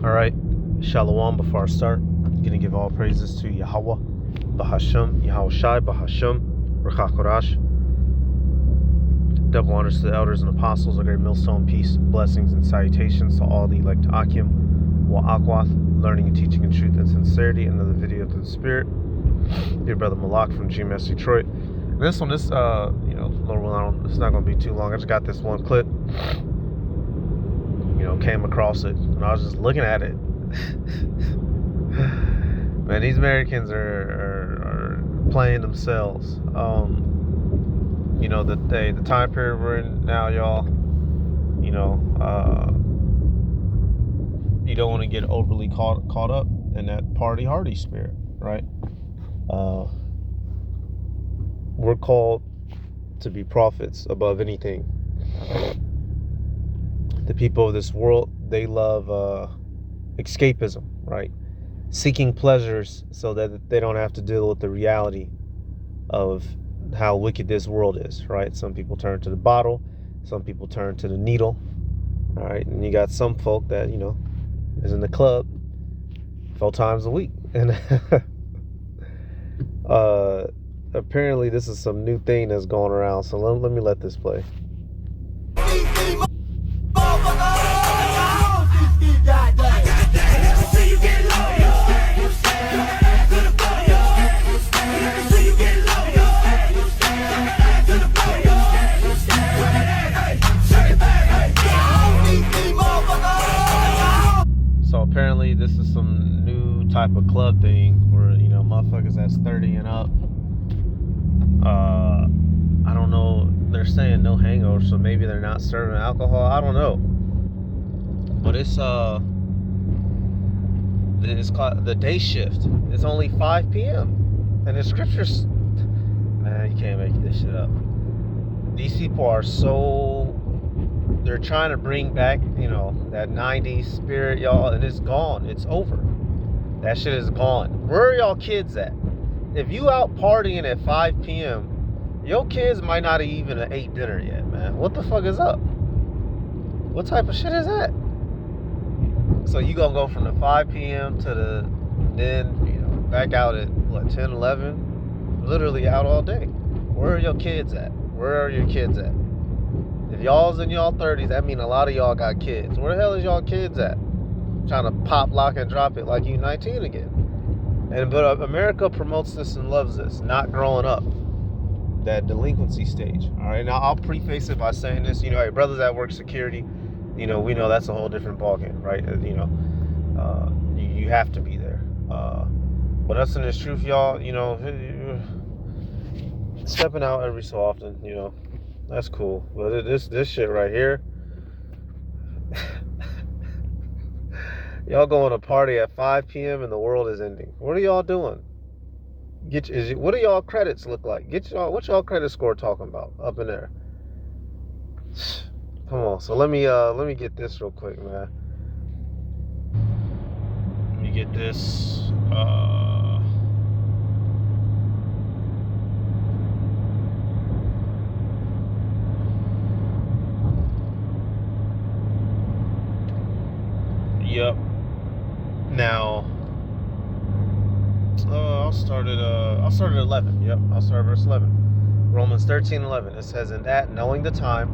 All right, Shalom. Before I start, I'm going to give all praises to Yahweh, Bahashem, Yahweh Shai, Bahashem, Rekakorash. Double honors to the elders and apostles, a great millstone, peace, blessings, and salutations to all the elect Akim, Wa'akwath, learning and teaching in truth and sincerity. Another video of the Spirit. Dear brother Malak from GMS Detroit. This one, Lord willing, it's not going to be too long. I just got this one clip. Came across it and I was just looking at it. Man, these Americans are playing themselves. The time period we're in now, y'all. You don't want to get overly caught up in that party hardy spirit, right? We're called to be prophets above anything. The people of this world, they love escapism, right? Seeking pleasures so that they don't have to deal with the reality of how wicked this world is, right? Some people turn to the bottle, some people turn to the needle, all right? And you got some folk that, is in the club 4 times a week. And apparently this is some new thing that's going around, so let me let this play. So apparently this is some new type of club thing where, motherfuckers that's 30 and up. I don't know. They're saying no hangover, so maybe they're not serving alcohol. I don't know. But it's called the day shift. It's only 5 p.m. And the scriptures, man, you can't make this shit up. These people are they're trying to bring back, that 90s spirit, y'all, and it's gone. It's over. That shit is gone. Where are y'all kids at? If you out partying at 5 p.m., your kids might not even have ate dinner yet, man. What the fuck is up? What type of shit is that? So you gonna go from the 5 p.m. to then back out at, 10, 11? Literally out all day. Where are your kids at? Where are your kids at? If y'all's in y'all 30s, that mean a lot of y'all got kids. Where the hell is y'all kids at? Trying to pop, lock, and drop it like you 19 again. But America promotes this and loves this, not growing up. That delinquency stage. All right, now I'll preface it by saying this. Hey, brothers that work security, we know that's a whole different ballgame, right? You have to be there. But us in this truth, y'all, stepping out every so often, that's cool. But this shit right here, y'all going to party at 5 p.m. and the world is ending. What are y'all doing? What do y'all credits look like? What y'all credit score talking about up in there? Come on. So let me get this real quick, man. Let me get this. Yep. Now. I'll start at 11. Yep, I'll start at verse 11. Romans 13:11. It says, "In that, knowing the time,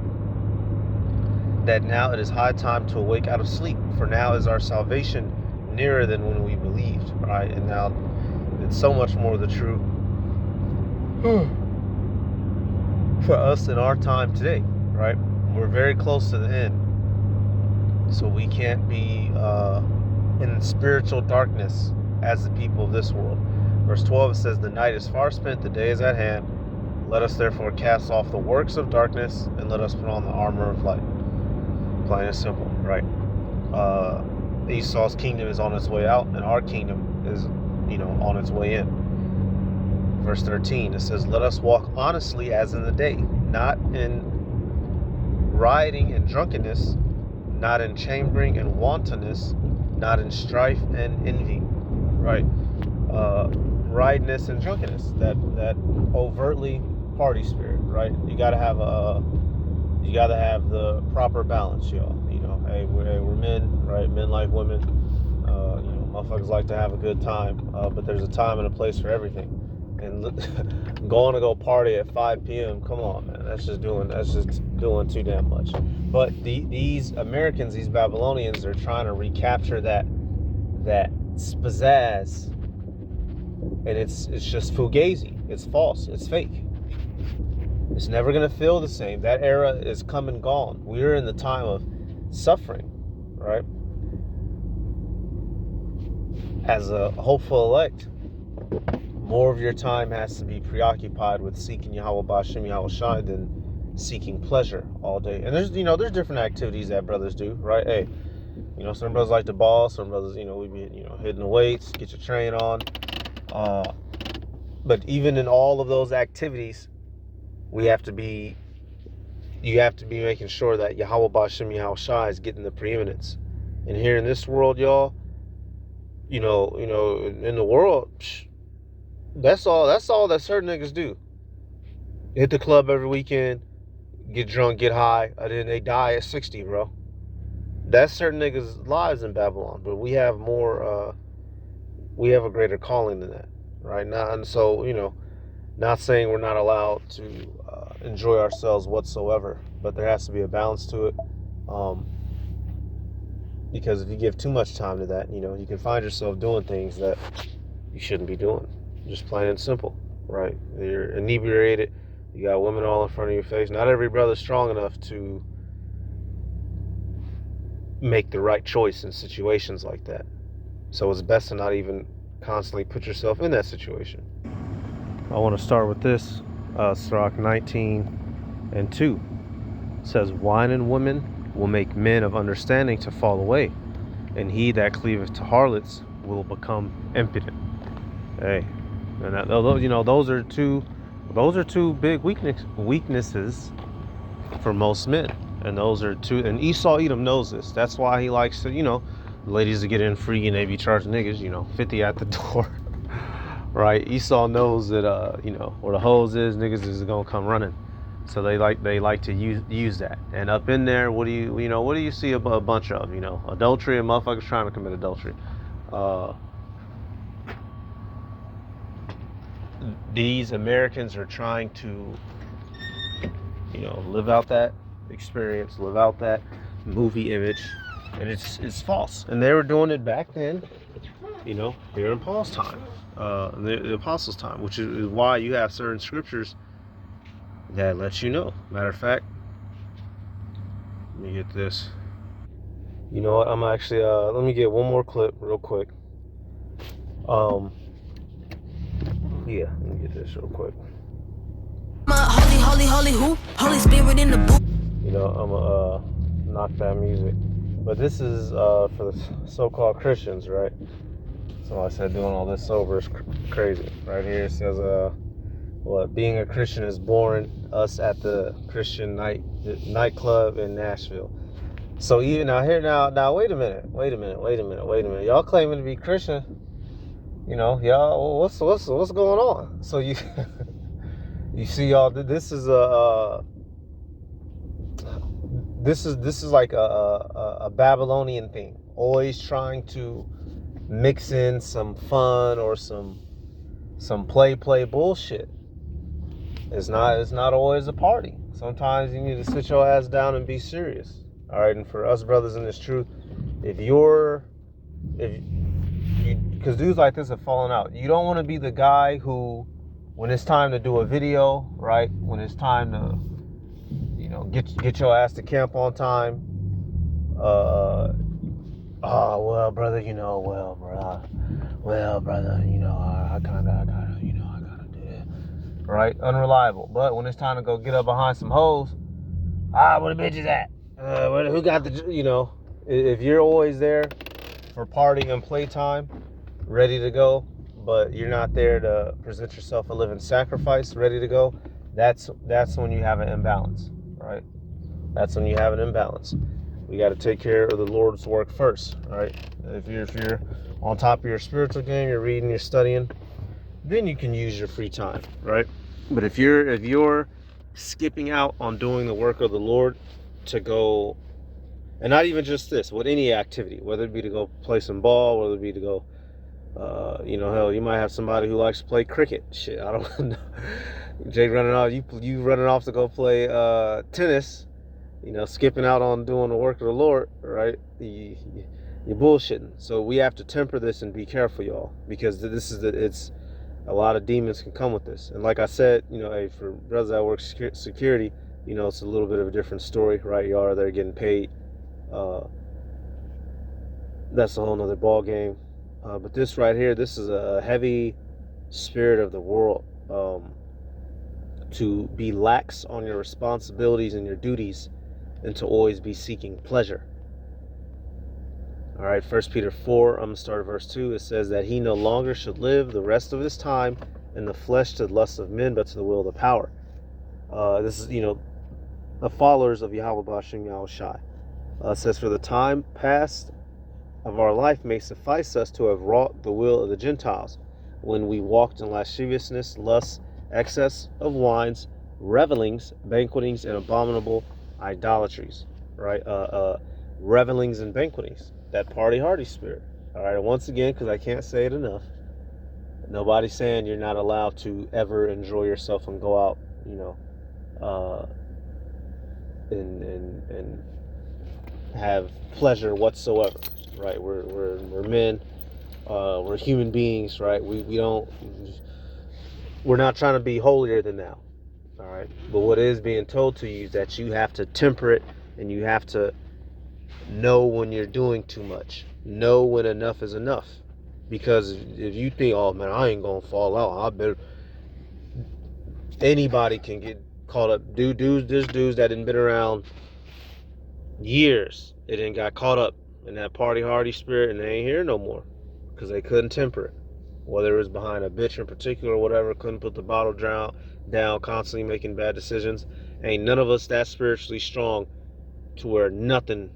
that now it is high time to awake out of sleep, for now is our salvation nearer than when we believed." Right? And now it's so much more the truth for us in our time today. Right? We're very close to the end, so we can't be in spiritual darkness as the people of this world. Verse 12, it says, "The night is far spent, the day is at hand. Let us therefore cast off the works of darkness, and let us put on the armor of light." Plain and simple, right? Esau's kingdom is on its way out, and our kingdom is, on its way in. Verse 13, it says, "Let us walk honestly as in the day, not in rioting and drunkenness, not in chambering and wantonness, not in strife and envy." Right? Riotness and drunkenness, that overtly party spirit, right? You gotta have the proper balance, y'all. Hey, we're men, right? Men like women. Motherfuckers like to have a good time, but there's a time and a place for everything. And going to go party at 5 p.m. Come on, man. That's just doing too damn much. But these Americans, these Babylonians, are trying to recapture that pizzazz, and it's just fugazi. It's false. It's fake. It's never gonna feel the same. That era is come and gone. We're in the time of suffering, right? As a hopeful elect, more of your time has to be preoccupied with seeking Yahweh B'Shem Yahweh Shai than seeking pleasure all day. And there's different activities that brothers do, right? Hey, some brothers like to ball, some brothers, we be, hitting the weights, get your train on. But even in all of those activities, you have to be making sure that Yahweh B'Shem Yahweh Shai is getting the preeminence. And here in this world, y'all, in the world, that's all that certain niggas do. Hit the club every weekend, get drunk, get high, and then they die at 60, bro. That's certain niggas' lives in Babylon. But we have more, we have a greater calling than that, right? Now, and so, not saying we're not allowed to enjoy ourselves whatsoever, but there has to be a balance to it. Because if you give too much time to that, you can find yourself doing things that you shouldn't be doing. Just plain and simple, right? You're inebriated. You got women all in front of your face. Not every brother's strong enough to make the right choice in situations like that. So it's best to not even constantly put yourself in that situation. I want to start with this. Sirach 19:2 says, wine and women will make men of understanding to fall away, and he that cleaveth to harlots will become impudent. Hey, and those are two big weaknesses for most men, and those are two. And Esau Edom knows this. That's why he likes to, ladies to get in free, and they be charging niggas, 50 at the door. Right? Esau knows that where the hose is, niggas is gonna come running. So they like to use that. And up in there, what do you see a bunch of? Adultery and motherfuckers trying to commit adultery. These Americans are trying to, live out that experience, live out that movie image, and it's false. And they were doing it back then, here in Paul's time, the apostles' time, which is why you have certain scriptures that lets you know. Matter of fact, let me get this. You know what? I'm actually let me get one more clip real quick. Yeah, let me get this real quick. Holy who? Holy Spirit in the book. I'm gonna knock that music. But this is for the so-called Christians, right? Somebody said doing all this sober is crazy. Right here it says being a Christian is boring. Us at the Christian nightclub in Nashville. So even now wait a minute. Y'all claiming to be Christian, y'all what's going on? So you see, y'all, this is like a Babylonian thing. Always trying to mix in some fun or some play bullshit. It's not always a party. Sometimes you need to sit your ass down and be serious. All right, and for us brothers in this truth, because dudes like this have fallen out. You don't want to be the guy who, when it's time to do a video, right? When it's time to, get your ass to camp on time. Well, brother, I gotta do it. Right? Unreliable. But when it's time to go get up behind some hoes, where the bitches at? Who got the, if you're always there for party and playtime, ready to go, but you're not there to present yourself a living sacrifice, ready to go, that's when you have an imbalance, right? That's when you have an imbalance. We got to take care of the Lord's work first, right? If you're on top of your spiritual game, you're reading, you're studying, then you can use your free time, right? But if you're skipping out on doing the work of the Lord to go And not even just this, with any activity, whether it be to go play some ball, whether it be to go, hell, you might have somebody who likes to play cricket. Shit, I don't know. Jay running off, you running off to go play tennis, skipping out on doing the work of the Lord, right? You're bullshitting. So we have to temper this and be careful, y'all, because it's a lot of demons can come with this. And like I said, hey, for brothers that work security, it's a little bit of a different story, right? Y'all are there getting paid. That's a whole nother ball game. But this right here, this is a heavy spirit of the world. To be lax on your responsibilities and your duties, and to always be seeking pleasure. All right, 1 Peter 4, I'm going to start at verse 2. It says that he no longer should live the rest of his time in the flesh to the lust of men, but to the will of the power. This is, the followers of Yahweh Bashim Yahushai. It says, for the time past of our life may suffice us to have wrought the will of the Gentiles, when we walked in lasciviousness, lust, excess of wines, revelings, banquetings, and abominable idolatries. Right? Revelings and banquetings. That party hardy spirit. All right. And once again, because I can't say it enough, nobody's saying you're not allowed to ever enjoy yourself and go out, and have pleasure whatsoever. Right? We're men. We're human beings, right? We're not trying to be holier than thou. All right. But what is being told to you is that you have to temper it, and you have to know when you're doing too much. Know when enough is enough. Because if you think, oh man, I ain't gonna fall out, I better. Anybody can get caught up. There's dudes that done been around years. They didn't got caught up in that party hardy spirit, and they ain't here no more because they couldn't temper it. Whether it was behind a bitch in particular or whatever, couldn't put the bottle down, constantly making bad decisions. Ain't none of us that spiritually strong to where nothing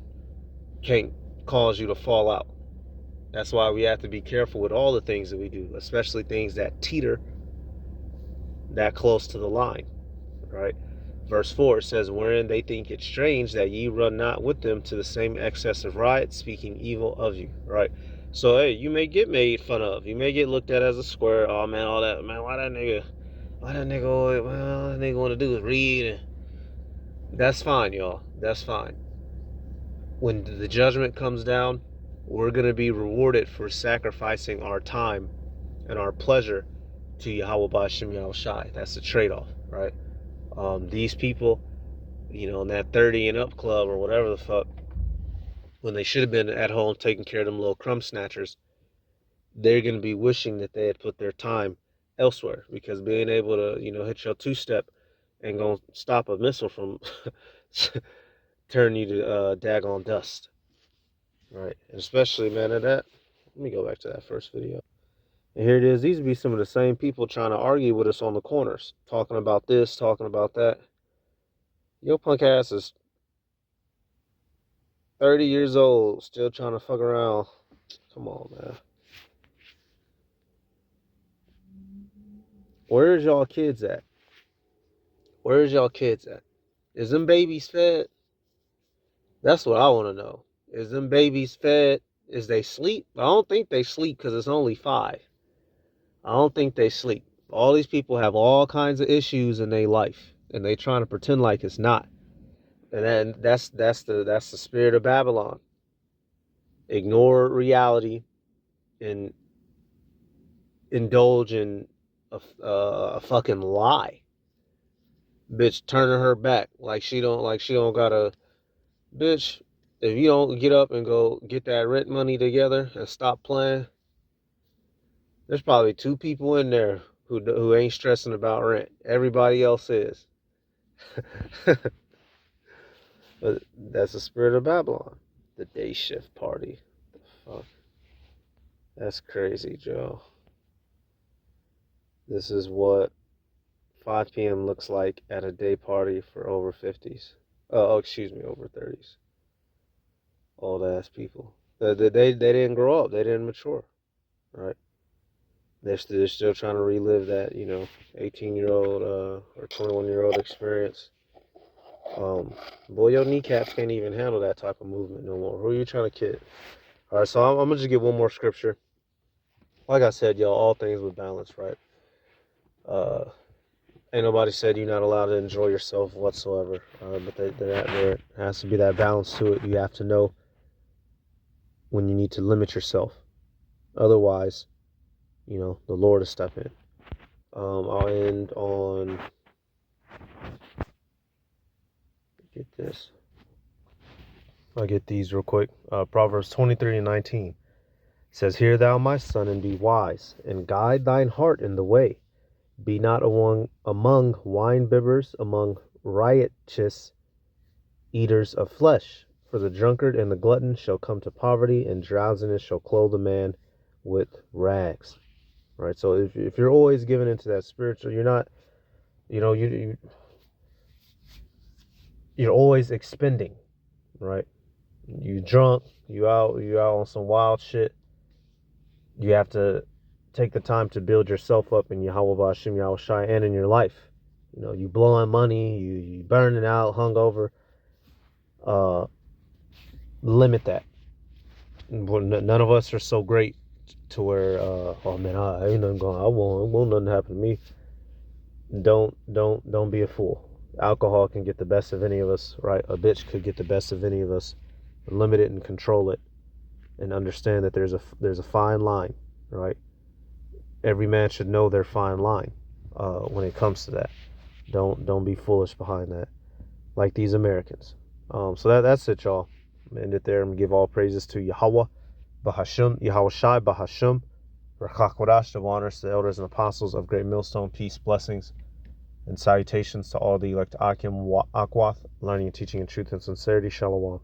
can't cause you to fall out. That's why we have to be careful with all the things that we do, especially things that teeter that close to the line, right? Verse 4 says, wherein they think it strange that ye run not with them to the same excess of riot, speaking evil of you, right? So, hey, you may get made fun of. You may get looked at as a square. Oh, man, all that. Man, why that nigga want to do is read. That's fine, y'all. That's fine. When the judgment comes down, we're going to be rewarded for sacrificing our time and our pleasure to Yahweh Bashim Yahushai. That's the trade-off, right? These people, in that 30 and up club or whatever the fuck, when they should have been at home taking care of them little crumb snatchers, they're going to be wishing that they had put their time elsewhere, because being able to, hit your two-step ain't going to stop a missile from turning you to daggone dust, right? And especially, man, at that, let me go back to that first video. And here it is. These would be some of the same people trying to argue with us on the corners, talking about this, talking about that. Your punk ass is 30 years old, still trying to fuck around. Come on, man. Where's y'all kids at? Where's y'all kids at? Is them babies fed? That's what I want to know. Is them babies fed? Is they sleep? I don't think they sleep because it's only 5. I don't think they sleep. All these people have all kinds of issues in their life, and they trying to pretend like it's not. And then that's the spirit of Babylon. Ignore reality and indulge in a fucking lie. Bitch turning her back like she don't gotta. Bitch, if you don't get up and go get that rent money together and stop playing, there's probably 2 people in there who ain't stressing about rent. Everybody else is. But that's the spirit of Babylon. The day shift party. The fuck? That's crazy, Joe. This is what 5 p.m. looks like at a day party for over 50s. Over 30s. Old ass people. They didn't grow up. They didn't mature. Right? They're still trying to relive that, 18-year-old or 21-year-old experience. Boy, your kneecaps can't even handle that type of movement no more. Who are you trying to kid? All right, so I'm gonna just get one more scripture. Like I said, y'all, all things with balance, right? Ain't nobody said you're not allowed to enjoy yourself whatsoever, but there has to be that balance to it. You have to know when you need to limit yourself. Otherwise, the Lord will step in. I'll end on, get this. I'll get these real quick. Proverbs 23:19 says, Hear thou, my son, and be wise, and guide thine heart in the way. Be not among wine-bibbers, among riotous eaters of flesh. For the drunkard and the glutton shall come to poverty, and drowsiness shall clothe a man with rags. Right? So if you're always giving into that spiritual, you're not, you're always expending, right? You drunk, you out on some wild shit. You have to take the time to build yourself up in Yahweh B'Hashem Yahweh Shai and in your life. You blowing money, you burning out, hungover. Limit that. None of us are so great to where, oh man, I ain't nothing going. I won't nothing happen to me. Don't be a fool. Alcohol can get the best of any of us, right? A bitch could get the best of any of us. Limit it and control it, and understand that there's a fine line, right? Every man should know their fine line when it comes to that. Don't be foolish behind that, like these Americans. So that's it, y'all. I'm gonna end it there. I'm gonna give all praises to Yahweh B'Hashem, Yahweh Shai B'Hashem, Rachak of honors to the elders and apostles of Great Millstone. Peace, blessings, and salutations to all the elect Akim Akwath, learning and teaching in truth and sincerity. Shalom.